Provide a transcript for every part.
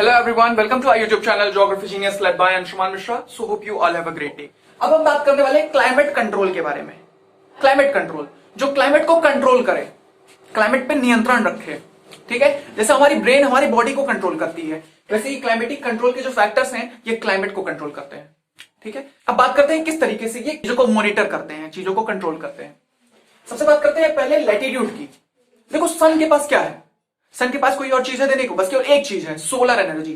Hello everyone, welcome to our YouTube channel Geography Genius led by Anshuman Mishra. So hope you all have a great day. अब हम बात करने वाले हैं climate control के बारे में। क्लाइमेट कंट्रोल जो क्लाइमेट को कंट्रोल करे, क्लाइमेट पे नियंत्रण रखे, ठीक है। जैसे हमारी ब्रेन हमारी बॉडी को कंट्रोल करती है, वैसे ही क्लाइमेटिक कंट्रोल के जो फैक्टर्स हैं ये क्लाइमेट को कंट्रोल करते हैं, ठीक है। अब बात करते हैं किस तरीके से ये चीजों को मॉनिटर करते हैं, चीजों को कंट्रोल करते हैं। सबसे बात करते हैं पहले लैटिट्यूड की। देखो सन के पास क्या है, सन के पास कोई और चीज है देने को, बस केवल एक चीज है, सोलर एनर्जी।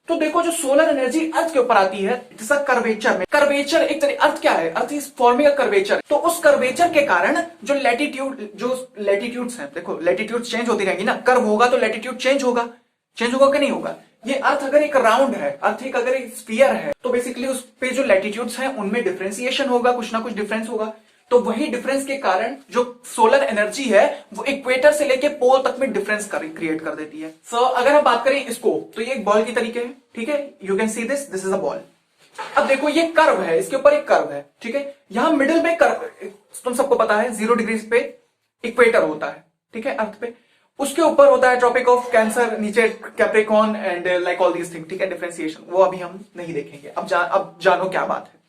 तो देखो जो सोलर एनर्जी अर्थ के ऊपर आती है, इट इज अ कर्वेचर में। कर्वेचर एक तरह, अर्थ क्या है, earth is forming a curvature. तो उस कर्वेचर के कारण जो लैटिट्यूड्स हैं, देखो लैटिट्यूड चेंज होती रहेंगी ना, कर्व होगा तो लैटिट्यूड चेंज होगा कि नहीं होगा। ये अर्थ अगर एक राउंड है, अर्थ एक अगर एक स्फीयर है, तो बेसिकली उस पे जो लैटिट्यूड्स हैं उनमें डिफरेंशिएशन होगा, कुछ ना कुछ डिफरेंस होगा। तो वही डिफरेंस के कारण जो सोलर एनर्जी है वो इक्वेटर से लेके पोल तक में डिफरेंस क्रिएट कर देती है। अगर हम बात करें इसको, तो ये एक बॉल की तरीके है, ठीक है। You can see this is a ball. अब देखो ये कर्व है, इसके ऊपर एक कर्व है, ठीक है। यहां मिडिल में कर्व, तुम सबको पता है 0 डिग्री पे इक्वेटर होता है, ठीक है, अर्थ पे। उसके ऊपर होता है ट्रॉपिक ऑफ कैंसर, नीचे Capricorn and like all these thing, ठीक है। डिफरेंशिएशन वो अभी हम नहीं देखेंगे। अब जानो क्या बात है।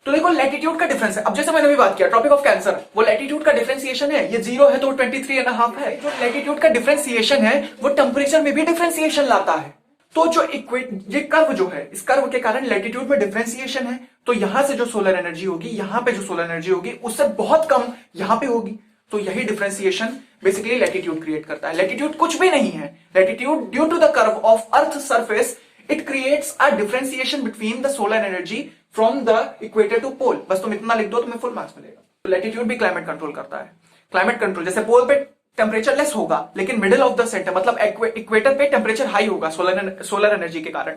तो देखो लैटिट्यूड का डिफरेंस है। अब जैसे मैंने भी बात किया ट्रॉपिक ऑफ कैंसर, वो लैटिट्यूड का डिफरेंशिएशन है, ये 0 है तो 23.5 है। जो लैटिट्यूड का डिफरेंशिएशन है वो टेम्परेचर में भी डिफरेंशिएशन लाता है। तो जो ये कर्व जो है, इस कर्व के कारण लैटिट्यूड में डिफरेंशिएशन है, तो यहां से जो सोलर एनर्जी होगी, यहां पे जो सोलर एनर्जी होगी उससे बहुत कम यहां पे होगी। तो यही डिफरेंशिएशन बेसिकली लैटिट्यूड क्रिएट करता है। लैटिट्यूड कुछ भी नहीं है। Latitude due to the curve of earth surface it creates a differentiation between the solar energy from the equator to pole. बस तुम इतना लिख दो तुम्हें फुल मार्क्स मिलेगा। तो लैटिट्यूड भी क्लाइमेट कंट्रोल करता है। क्लाइमेट कंट्रोल जैसे पोल पे टेम्परेचर लेस होगा, लेकिन मिडिल ऑफ द सेंटर मतलब इक्वेटर पे टेम्परेचर हाई होगा सोलर एनर्जी के कारण।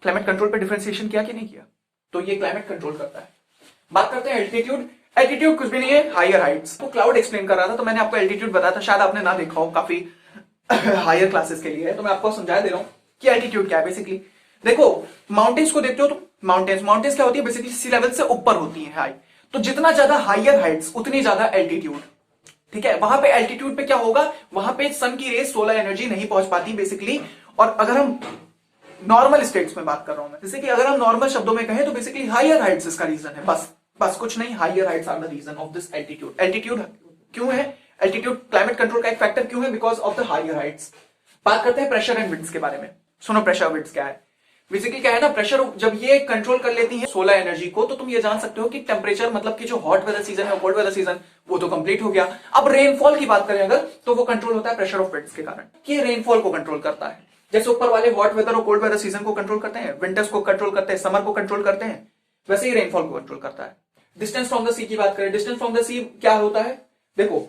क्लाइमेट कंट्रोल पे डिफरेंशिएशन किया कि नहीं किया, तो ये क्लाइमेट कंट्रोल करता है। बात करते हैं एल्टीट्यूड। एल्टीट्यूड कुछ भी नहीं है, हायर हाइट्स। तो क्लाउड एक्सप्लेन कर रहा था, तो मैंने आपको एल्टीट्यूड बताया था, शायद आपने ना देखा हो, काफी हायर क्लासेस के लिए है, तो मैं आपको समझा दे रहा हूं कि एल्टीट्यूड क्या है। बेसिकली देखो माउंटेन्स को देखते हो तो माउंटेन्स क्या होती है, बेसिकली सी लेवल से ऊपर होती है, हाई। तो जितना ज्यादा हायर हाइट्स उतनी ज्यादा एल्टीट्यूड, ठीक है। वहां पे एल्टीट्यूड पे क्या होगा, वहां पे सन की रेस, सोलर एनर्जी नहीं पहुंच पाती बेसिकली। और अगर हम नॉर्मल स्टेट्स में बात कर रहा हूं मैं, जैसे कि अगर हम नॉर्मल शब्दों में कहें तो बेसिकली हायर हाइट्स इसका रीजन है, बस कुछ नहीं। Higher heights are the reason of this altitude. Altitude क्यों है, एल्टीट्यूड क्लाइमेट कंट्रोल का एक फैक्टर क्यों है, because of the higher heights. बात करते हैं प्रेशर एंड विंड्स के बारे में। सुनो प्रेशर विंड्स क्या है। बेसिकली क्या है ना, प्रेशर जब ये कंट्रोल कर लेती है सोलर एनर्जी को, तो तुम ये जान सकते हो कि टेम्परेचर मतलब कि जो हॉट वेदर सीजन है, कोल्ड वेदर सीजन, वो तो कंप्लीट हो गया। अब रेनफॉल की बात करें अगर, तो वो कंट्रोल होता है प्रेशर ऑफ विंड्स के कारण, कि रेनफॉल को कंट्रोल करता है। जैसे ऊपर वाले हॉट वेदर और कोल्ड वेदर सीजन को कंट्रोल करते हैं, विंटर्स को कंट्रोल करते हैं, समर को कंट्रोल करते हैं, वैसे ही रेनफॉल को कंट्रोल करता है। डिस्टेंस फ्रॉम द सी की बात करें, डिस्टेंस फ्रॉम द सी क्या होता है, देखो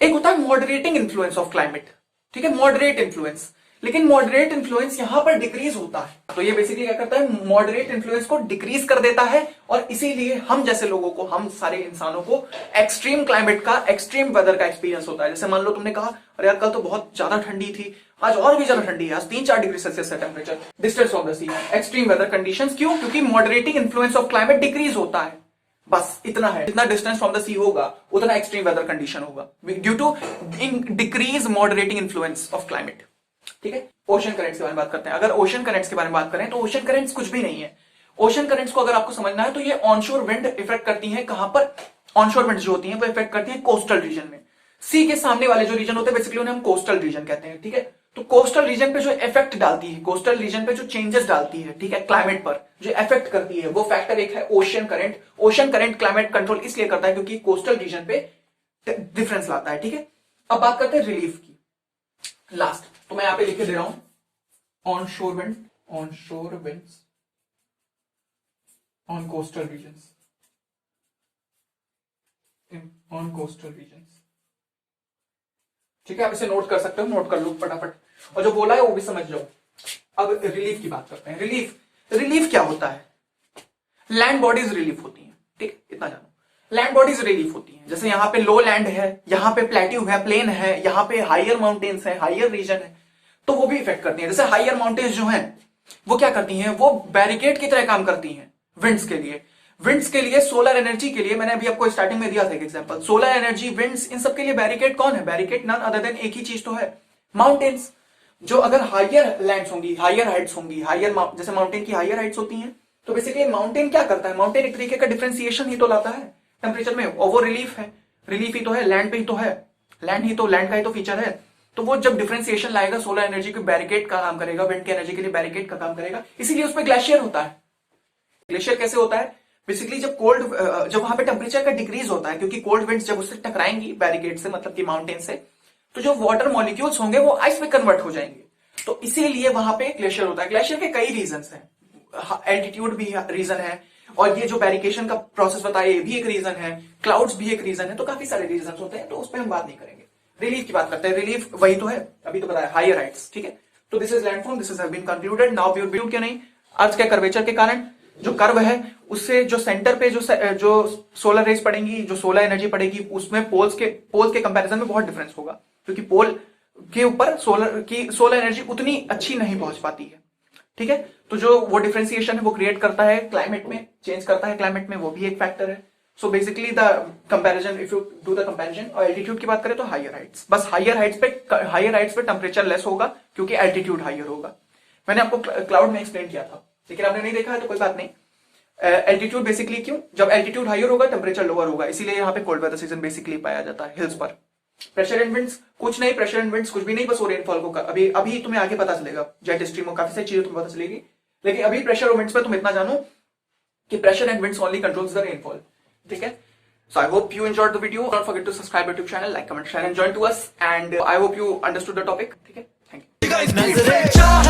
एक होता है मॉडरेटिंग इन्फ्लुएंस ऑफ क्लाइमेट, ठीक है, मॉडरेट इन्फ्लुएंस। लेकिन मॉडरेट इन्फ्लुएंस यहां पर डिक्रीज होता है। तो ये बेसिकली क्या करता है, मॉडरेट इन्फ्लुएंस को डिक्रीज कर देता है, और इसीलिए हम जैसे लोगों को, हम सारे इंसानों को एक्सट्रीम क्लाइमेट का, एक्सट्रीम वेदर का एक्सपीरियंस होता है। जैसे मान लो तुमने कहा अरे यार कल तो बहुत ज्यादा ठंडी थी, आज और भी ज्यादा ठंडी है, आज 3-4 डिग्री सेल्सियस है temperature. Distance of the sea, extreme weather conditions. क्यों, क्योंकि moderating influence of climate decrease होता है। बस इतना है, जितना डिस्टेंस फ्रॉम द सी होगा उतना एक्सट्रीम वेदर कंडीशन होगा, due to decrease moderating influence of climate, ठीक है। ओशन करंट्स के बारे में बात करते हैं। अगर ओशन करंट्स के बारे में बात करें तो ओशन करंट्स कुछ भी नहीं है। ओशन करंट्स को अगर आपको समझना है तो ये ऑनशोर विंड इफेक्ट करती हैं। कहां पर, ऑनशोर विंड जो होती हैं वो इफेक्ट करती हैं कोस्टल रीजन में। सी के सामने वाले जो रीजन होते हैं बेसिकली उन्हें हम कोस्टल रीजन कहते हैं, ठीक है। तो कोस्टल रीजन पे जो इफेक्ट डालती है, कोस्टल रीजन पे जो चेंजेस डालती है, ठीक है, क्लाइमेट पर जो इफेक्ट करती है, वो फैक्टर एक है ocean current. Ocean current climate control इसलिए करता है क्योंकि कोस्टल रीजन पे डिफरेंस लाता है, ठीक है। अब बात करते हैं रिलीफ की, लास्ट। तो मैं यहां पे लिख के दे रहा हूं onshore winds on coastal regions, on coastal regions, ठीक है। आप इसे नोट कर सकते हो, नोट कर लो फटाफट, और जो बोला है वो भी समझ जाओ। अब रिलीफ की बात करते हैं। रिलीफ क्या होता है, लैंड बॉडीज रिलीफ होती हैं, ठीक, इतना जानो। लैंड बॉडीज रिलीफ होती हैं, जैसे यहां पे लो लैंड है, यहां पे प्लेट्यू है, प्लेन है, यहां पे हायर माउंटेन्स है, हायर रीजन है, तो वो भी इफेक्ट करती हैं। जैसे हायर माउंटेन्स जो हैं वो क्या करती हैं, वो बैरिकेड की तरह काम करती हैं विंड्स के लिए। विंड्स के लिए, सोलर एनर्जी के लिए, मैंने अभी आपको स्टार्टिंग में दिया था एक एग्जांपल, सोलर एनर्जी, विंड्स, इन सब के लिए बैरिकेड कौन है, बैरिकेड नन अदर देन एक ही चीज तो है, माउंटेन्स। जो अगर हायर लैंड्स होंगी, हायर हाइट्स होंगी, हायर जैसे माउंटेन की हायर हाइट्स होती हैं, तो बेसिकली माउंटेन क्या करता है, माउंटेन एक तरीके का डिफरेंशिएशन ही तो लाता है टेम्परेचर में, और वो रिलीफ है, रिलीफ ही तो है, लैंड पे ही तो है, लैंड का ही तो फीचर है। तो वो जब डिफरेंशिएशन लाएगा, सोलर एनर्जी को बैरिकेड का काम करेगा, विंड की एनर्जी के लिए बैरिकेड का काम करेगा, इसीलिए उसमें ग्लेशियर होता है। ग्लेशियर कैसे होता है, बेसिकली जब वहां पे टेम्परेचर का डिक्रीज होता है, क्योंकि कोल्ड विंड्स जब उससे टकराएंगी बैरिकेड से, मतलब कि माउंटेन से, तो जो वाटर मॉलिक्यूल्स होंगे वो आइस में कन्वर्ट हो जाएंगे, तो इसीलिए वहां पे ग्लेशियर होता है। ग्लेशियर के कई रीजन हैं, एल्टीट्यूड भी रीजन है, और ये जो बैरिकेशन का प्रोसेस बताया ये भी एक रीजन है, क्लाउड्स भी एक रीजन है, तो काफी सारे रीजन होते हैं, तो उस पर हम बात नहीं करेंगे। रिलीफ की बात करते हैं, रिलीफ वही तो है, अभी तो बताया हायर हाइट्स, ठीक है। तो this is landform, this is been concluded now. But क्यों नहीं, अर्थ के कर्वेचर के कारण जो कर्व है उससे जो सेंटर पे जो सोलर रेज पड़ेंगी, जो सोलर एनर्जी पड़ेगी, उसमें पोल्स के कंपैरिजन में बहुत डिफरेंस होगा, क्योंकि पोल के ऊपर सोलर एनर्जी उतनी अच्छी नहीं पहुंच पाती है, ठीक है। तो जो वो डिफरेंशिएशन है वो क्रिएट करता है क्लाइमेट में, चेंज करता है क्लाइमेट में, वो भी एक फैक्टर है। So basically the comparison, if you do the comparison, और एल्टीट्यूड की बात करें तो हायर हाइट्स, बस हायर हाइट्स पे टेम्परेचर लेस होगा क्योंकि एल्टीट्यूड हायर होगा। मैंने आपको क्लाउड में एक्सप्लेन किया था, लेकिन आपने नहीं देखा है तो कोई बात नहीं। एल्टीट्यूड बेसिकली क्यों, जब एल्टीट्यूड हायर होगा टेम्परेचर लोअर होगा, इसीलिए यहाँ पे कोल्ड वेदर सीजन बेसिकली पाया जाता है हिल्स पर। प्रेशर एंड विंड्स कुछ नहीं, प्रेशर एंड विंड्स कुछ भी नहीं, बस वो रेनफॉल को अभी तुम्हें आगे पता चलेगा, जेट स्ट्रीम और काफी सारी चीजें तुम्हें पता चलेगी, लेकिन अभी प्रेशर और विंड्स पे तुम इतना जानो कि pressure and winds only controls the rainfall, ठीक है। So I hope you enjoyed the video. Don't forget to subscribe to YouTube channel, like, comment, share and join to us. And I hope you understood the topic. ठीक है, thank you.